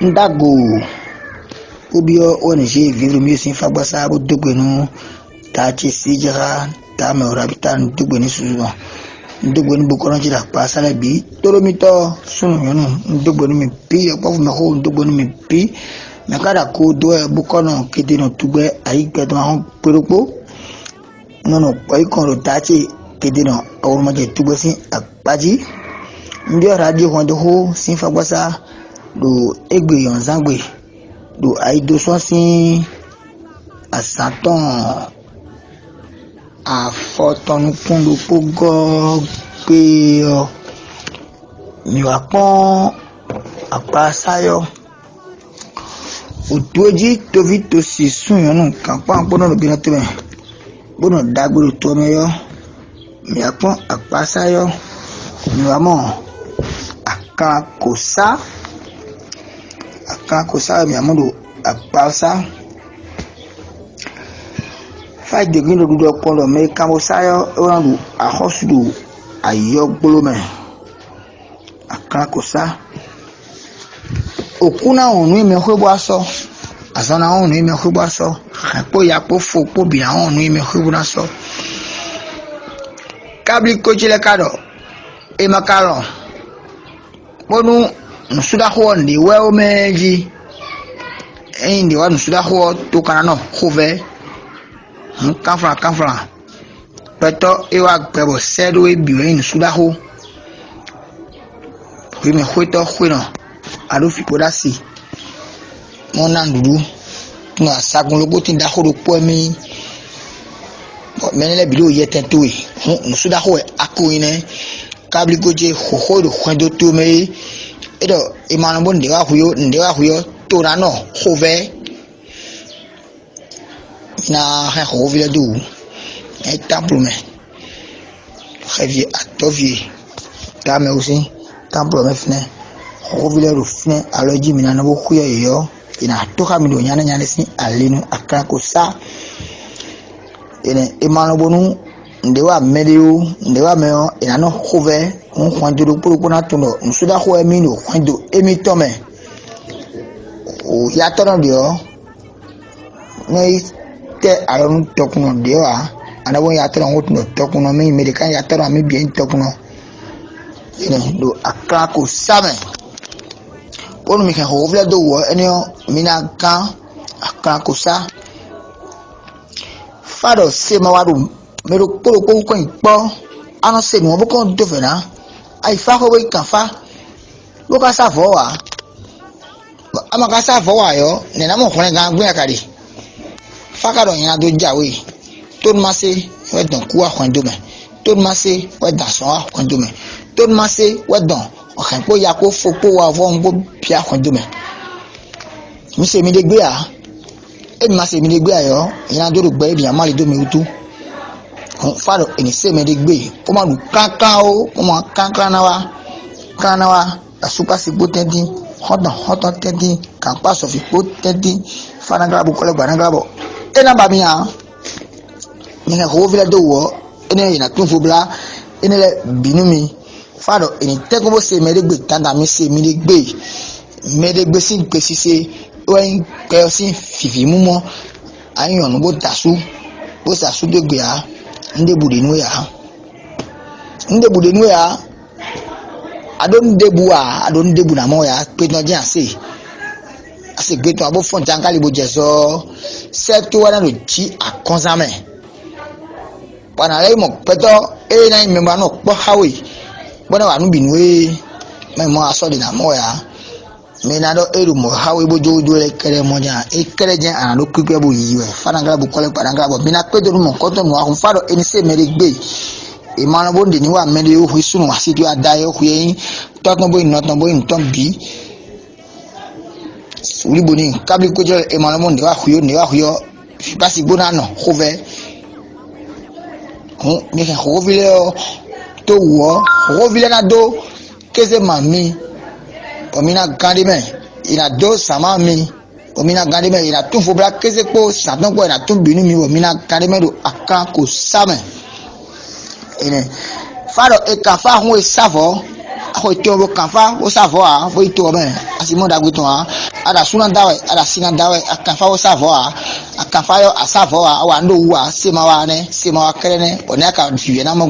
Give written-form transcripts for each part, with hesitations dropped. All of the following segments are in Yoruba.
Ndago ubio ONG vivre mieux sin fagbasa bo dogbenu ta ci sijara ta me orabita dogbenu suzo dogbenu bokono ci la pasala bi toromito sunu yonu dogbenu mi pi o pofu me ho dogbenu mi pi me kada ko do e bokono kede no tugbe ayi gbedo ahun peropo nono ayi kon ro ta ci kede no awon ma je tugbe sin apaji ndi radio won do ho sin fagbasa do egbe yon zangbe do aido so sin asaton a foton kundu pogo pe o mi wa pon apa sayo otoji to vito si sun yon kan pa pono lo bina tebe bono dagboro to me yo mi apon apa sayo mi wa mo aka kosa aka kosa mi amudo apasa 5 degree do do polo me kamo sayo orandu a hosudu ayo gbolo aka kosa okuna onu me hwebo aso azana onu me hwebo aso po ya po fo po bi onu me hwebo na so kabli kochile kado e makalo bonu nusuda ho ndi we o meji ndi wa nusuda ho to kana no hove kanfra peto e wa gbebo sedo e biwe nusuda ho wi me hweto hwino ado fi podasi mo na ndudu na sagun logo tin da ho ro po mi menele bilo yete to e nusuda ho akoine kabli goje ho do kwendo to me edo imana bon ndiwa huyo to na no hove na ha hovile du e temple me xevi atovie ta me aussi temple me fne hovile ru fne aloji mina no huyo yo ina toka mi do nyane si alinu akra ko sa ene imana bonu ndewa medio ndewa meo ina no hove on kwando pour na tuno nsuda ho emi no kwando emi tome o ya tono dio nei te aron tokuno dio a ana won ya tono hotuno tokuno me medikan ya tono me bien tokuno ene do akra ko same onu mi kan ho vla do wo eni o mina kan akra ko sa fado se ma wadu mero polo ko ipo ana se ni won bo kon do fe na ai fa ko we kan fa lo ka sa fo wa ama ka sa fo wa yo ne na mo khone gan gbe akari fa ka do yan do jawe to ma se we don ku a khon do me to ma se we da so a khon do me to ma se we don o kan po ya ko fo po wa fo ngo pia khon do me mi se mi de gbe a e ma se mi de gbe a yo yan do gbe bi amali do me utu fado eni se me de gbe o ma du kankan o ma kankan na wa asuka si botendi hoton tendi kan pa so fi botendi fana grabo kole gba grabo ena ba mi a ni ka ho vile do wo ene ina tun fo bla ene le binumi fado eni te ko bo se me de gbe tanda mi se mi de gbe sin pe sise o en pe sin fifi mumo ayon no bo tasu bo sasu de gbe a nde bude nu ya adon debu na mo ya pe no je ase gbe to abo fon jankali bo jeso se to wana no ji akonsame pana le mo peto e na mi ma no po hawe bona wa nu binu e me mo aso de na mo ya me na do eru mo hawe bo jojo le kere mo ja e kere je ana do kupe bo yiwe fana ngala bo kole para ngala bo mina pe do mo ko to no ahun fado eni se mere gbe e ma no bo ndi ni wa mere o hu sunu wa si ti adaye hu yin to ton bo ton bi uri boni kabli ko je e ma no mo ndi wa hu yo fi pasi bona no hove mi ka hovile o to wo hovile na do keze mami omina gande me ina do sama mi omina gande me ina tun fo bla keze po saton ko ina tun binu mi omina gande me do aka ko same ene faro e ka fa hun e safo ako to bo kan fa o safo a bo ito me asimo dagbe ton a ada sunan dawe ada sinan dawe akan fa savoa akan fa yo asavoa wa ndo wa sema wa krene onaka vive na mo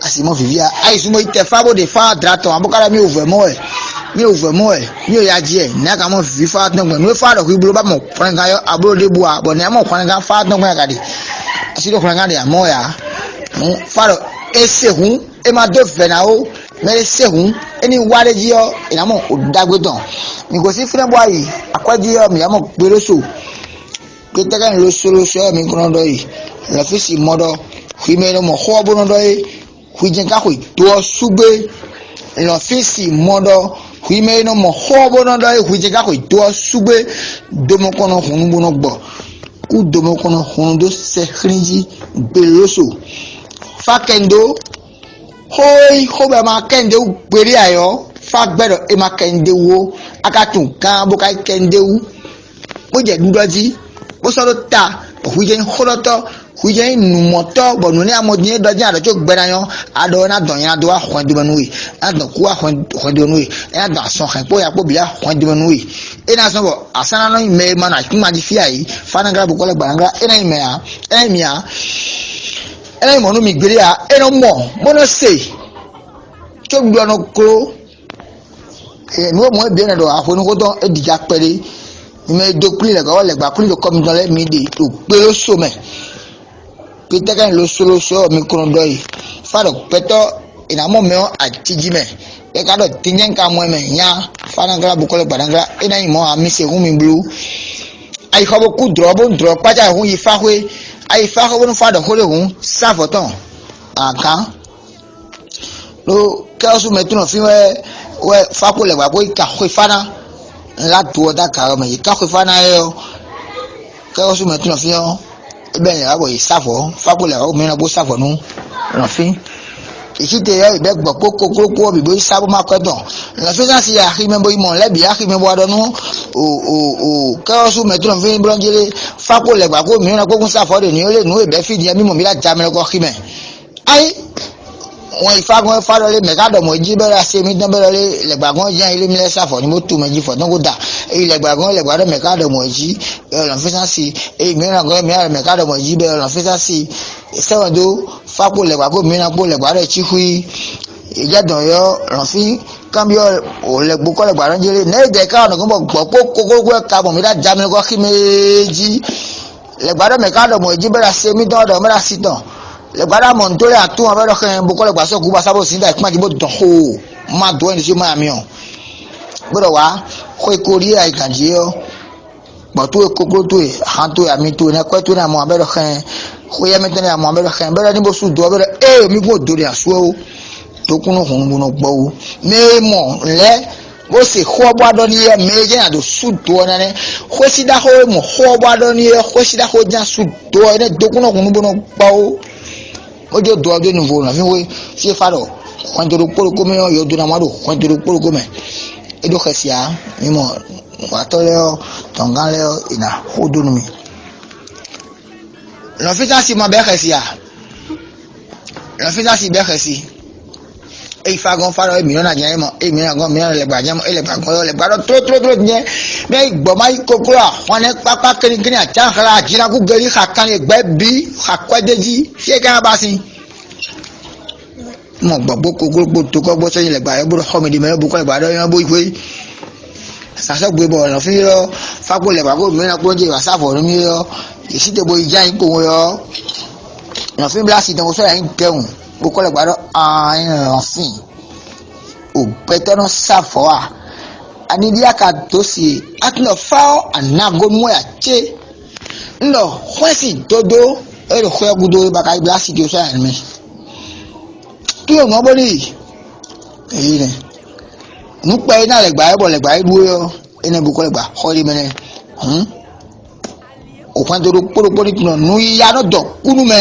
asimo vivia ai sumo ite fa bo de fa drato abukara mi ouvre mo mi o ya je na ka mo vivi fa no no fa do ku ba mo kwanga yo aburo de bua bo ne mo kwanga fa no kwanga di asido kwanga de mo ya mo fa do esehun e ma do venao mere sehun eni ware ji yo ina mo odagbedan mi go si fune boy yi akwaji yo mi amo gberoso pe tegan lo solo so mi kono do yi la fisi modo khime no mo ho bo no do yi khujin ka khoi to sugbe la fisi modo khime no mo ho bo no do yi khujin ka khoi to sugbe do mo kono hunu bo no gbo ku do mo kono hunu do se khrinji beroso fakendo hoi hoba ma kende u gbere ayo fa gbero e ma kende wo akatun kan bo kai kende u bo je dudoji bo so lo ta huije holoto huije numoto bo nu ni amodin doji ado jo gbera yan ado na don yan do wa hwan do manu wi ado ku wa hwan do manu wi e ado ason kan po ya po bia hwan do manu wi e na so bo asana no me mana ki ma ji fi ayi fa na gra bo ko le gbara e na ime ya e mi ya ene mo no mi gbere a eno mo no se to gbo no kro no mo bi na do afonu ko don edija pere ni me do kuli le ko le gba kuli do komi don le mi de to pe lo so me pe te kan lo so mi kro do yi fa do peto ina mo me atiji me e ka do tinyen ka mo me nya fa na gra bu ko le gba na gra ina yi mo ami se hu mi blue ai ko bo ku dro pa ja hu yi fa hwe ai fa ko no fa do hole hun sa foton akan lo ka su metuno fi we fa ko le gba ko ka hwe fana la to da ka me ka hwe fana yo ka su metuno fi o be le abo yi sa fo fa ko le o mi na bo sa fo nu no fi ikite yo ibe gbo ko bi bo sa bo ma ko don la fi san si ya hi me bo imo le bi ya hi me bo adonu o ka su metuno fi blonjele fa ko le gba ko mi na ko kun sa fo de ni o le nu e be fi di mi mo mi la jamre ko hi me ai won ifagun fa lo le me ka do mo ji bera se mi dan bera le gbagun jan ile mi le sa fo ni mo tu meji fo don ko da ile gbagun le gbado me ka do mo ji lo fi san si e mi na go mi ara me ka do mo ji be lo fi san si se won do fa ko le gbagun mi na ko le gbado chi hui ijadon yo lo fi cambio o le gbo ko le gbado jere ne de ka no ko gbo ko ka mo mi da jamre ko ki meji le gbado me ka do mo ji bera se mi don do me ra si don le gbada montole atu ave lo kan bo ko le gba so ku ba sabo sin da ikma ji bo don ho ma do en si ma mi o gboro wa ko ikori ai kanji o bo tu ko ko tu han tu ya mi tu na ko tu na mo ave lo kan ko ya mi tene mo ave lo kan be ni bo su do be mi go do ri aso o to kunu hun bu no gbo o me mo le bo se ho bo do ni e me je na do su do na ne ko si da ho mo ho bo do ni e ko si da ho jan su do ne do kunu hun bu no gbo o ojo do ojo ni vo na fi we si faro kwantoro poroko me yo do na mado kwantoro poroko me edo khasia mi mo wa to le o tonga le o ina hodo mi lo fi ta si mo be khasia lo fi ta si be khasi e fa gon faro e mi na jan mo e mi na gon mi na le gba jan mo e le gba gon le gba tro nye me gbo mai kokora won ne papa kini a jan khala jina ku gari khakan e gbe bi akwadeji se kan ba sin mo gbogbo kokoro to ko bo se le gba e buru ho mi di me bu ko le gba do yan bo ife sa so gbe bo lo fi ro fa ko le gba ko mi na ko je wa sa fo mi yo isi te bo ija yin ko yo lo fi bla si te mo so yan keun bu ko le gba do fin o peto no sa fo a ani dia ka to si atno fa anago mo ya che ndo kwesi dodo e ro khwe gudo ba ka bla si te so yan mi ki o mo boli eyi ne nu pe na le gba ibu yo ene bu ko le gba khori mene o kan do poro ni nu ya no do kunu me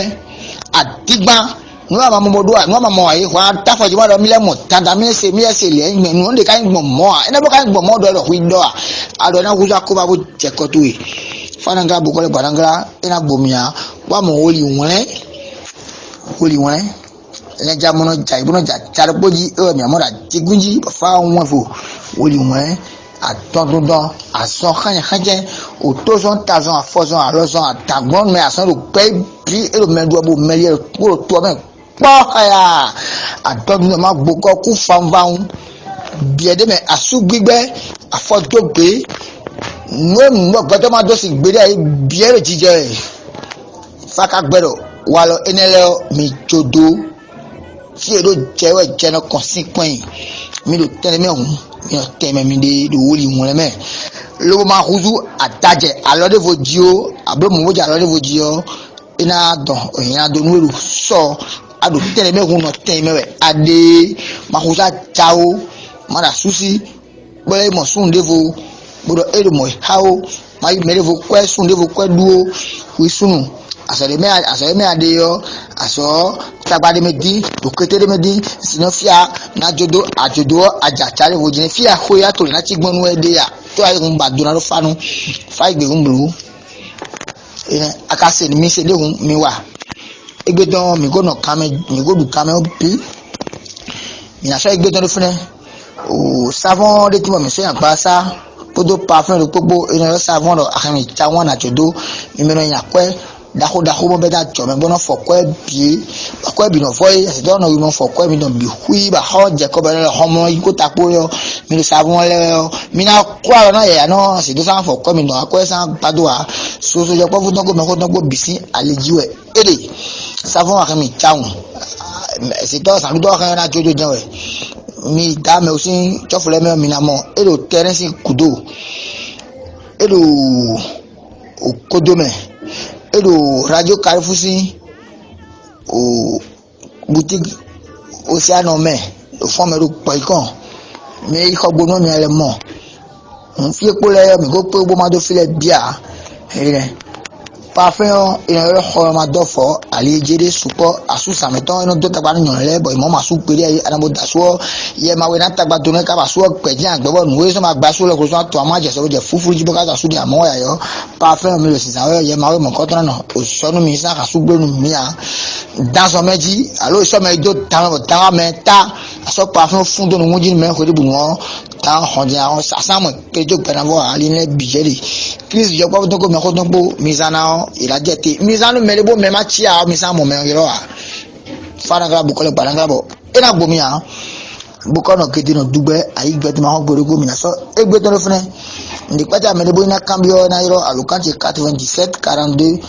adigba nu ama mo do nu ama mo aye kwa ta fo ji ma do mi le mo tanda mi se le nme nu de kan gbo mo ene bo kan gbo mo do ro wi do ado na ku sa ko ba bo je ko tu e fana nga bu ko le gba nga ena gbo mi a wa mo oli won ene jamono jai bono ja charboji o mi amora jigunji fa won fo woli won attendons à son rien au tozon tazon à foison à lozon à tagon mais à son le paye puis et le même doit vous mêler pour toi même pas ya attendons ma beaucoup coup femme va bien de mais à soubibé à photo bé nous quand on doit se béder bien le DJ faka gbero walo enele mi jodo si edo jewe jeno consequence mi do tele me hun mi o teme mi de woli won me lo ma huzu ataje alode vodio abe mo woja alode vodio ina don oyin adon welu so ado tele me hun no teme we ade ma huza chao mara susi boy mo sun devo bodo edo mo hao ma yi merevo kwe sun devo kwe duo wi sunu asale me ade yo aso tagbade medi dokete de medi sinofia na jodo ajodo aja chale vojine fia hoya to na chigbonu ede ya to ayi hun baduna ro fanu fa igbe hun blu akase ni mi se de hun mi wa egbe don mi go no kame mi go du kame opi mi na so egbe don fune o savon de ti mo mi so yan pa sa podo parfum le popo ene savon do akami chawan na jodo mi me no yan kwe dako mo beda chome bono fokwe bi akwe bi no foi se do no no fokwe mi no bi hui ba ho je ko bele homo iko tapo yo mi le savon le yo mi na kwa na ya no se do sa fokwe mi no akwe sa padua so je ko fu don ko bisi alejiwe ele savon akami chaun se do sa do kan na jojo janwe mi da me osin chofule me mi na mo ele terrain si kudo ele o kodome edo radio Carifusi o boutique Océano me o forme ro poikon me iko gbono mi ele mo on fi epo le mi go pe bo ma do file bia ere parfum ina le ho ma do fo ali jede supo asu sameton ino do tagba nyan le boy mo ma su pere anabo daso ye ma we na tagba do ne ka ba so pe jan agbo nu we so ma gba so le ko so to ma je so je fufu ji bo ka so di amo ya yo parfum mi le si sa ye ma we mo ko to na o so nu mi sa ka su gbo nu mi a dan so meji alo so me do ta me ta so parfum fun do nu ji me ko de bu won ta hon ja on sa sa mo ke jo pe na vo ali ne bijeli please je ko to ko me ko to bo mizana il a jeté mizanu melebo mema chia misa mo me ngiro a fara gra bu ko le paranga bo ina gbo mi a bu ko no kedi no dugbe ayi gbe to ma ho gboro gómìnà so egbe to lo fune ndi pata melebo ina cambio na iro alukanti 97 42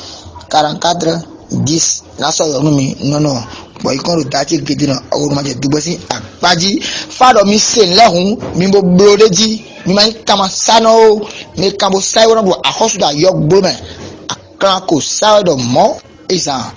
44 10 la so yo mi no boy kon ro dati kedi no o ma je dugbe si apaji fado mi se lehun mi bo blodeji mi ma kama sano mi kambo sai wona bo ahosu da yo gbo me kan ko sa do mo isa